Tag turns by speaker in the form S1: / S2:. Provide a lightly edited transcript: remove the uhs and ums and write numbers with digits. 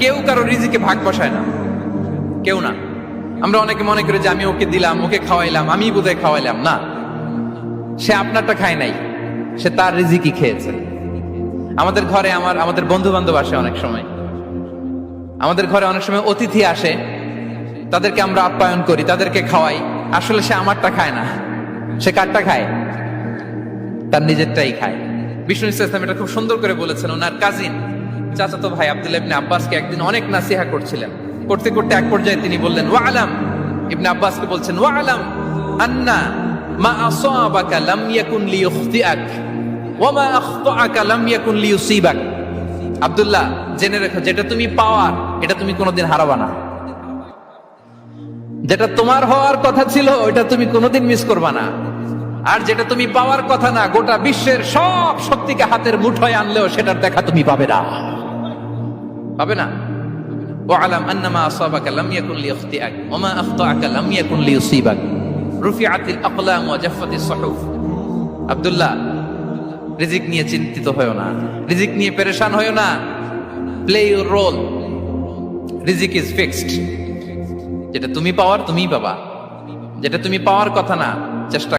S1: কেউ কারো রিজিকে ভাগ বসায় না, কেউ না। আমরা অনেকে মনে করি যে আমি ওকে দিলাম, ওকে খাওয়াইলাম, আমি বোধহয় খাওয়াইলাম। না, সে আপনারটা খায় নাই, সে তার রিজিকই খেয়েছে। আমাদের ঘরে আমাদের বন্ধু বান্ধব আসে অনেক সময়, আমাদের ঘরে অনেক সময় অতিথি আসে, তাদেরকে আমরা আপ্যায়ন করি, তাদেরকে খাওয়াই। আসলে সে আমারটা খায় না, সে কারটা খায়? তার নিজেরটাই খায়। বিষ্ণু ইসলাম এটা খুব সুন্দর করে বলেছেন। ওনার কাজিন চাচাতো ভাই আব্দুল্লাহ ইবনে আব্বাসকে একদিন অনেক নাসিহা করছিলেন। করতে করতে এক পর্যায়ে তিনি বললেন, ওয়া আলাম, ইবনে আব্বাসকে বলছেন, ওয়া আলাম আন্না মা আসাবাকা লাম ইয়াকুন লিইখতিআক ওয়া মা আখতাআকা লাম ইয়াকুন লিইউসিবাক। আব্দুল্লাহ, জেনে রেখো, যেটা তুমি পাওয়ার এটা তুমি কোনোদিন হারাবা না। যেটা তোমার হওয়ার কথা ছিল ওইটা তুমি কোনোদিন মিস করবা না। আর যেটা তুমি পাওয়ার কথা না, গোটা বিশ্বের সব শক্তিকে হাতের মুঠোয় আনলেও সেটার দেখা তুমি পাবে না, পাবে না। ওয়ালাম আন্নামা আসাবাকা লাম ইয়াকুন লিইখতিআক ওয়া মা আখতাআকা লাম ইয়াকুন লিইউসিবাক রুফিআতিল আকলাম ওয়া জাফফাতিস সুহুফ। আব্দুল্লাহ, রিজিক নিয়ে চিন্তিত হয়ো না, রিজিক নিয়ে পেরেশান হয়ো না। প্লে ইউর রোল, রিজিক ইজ ফিক্সড। যেটা তুমি পাওয়ার তুমিই পাবা, যেটা তুমি পাওয়ার কথা না, চেষ্টা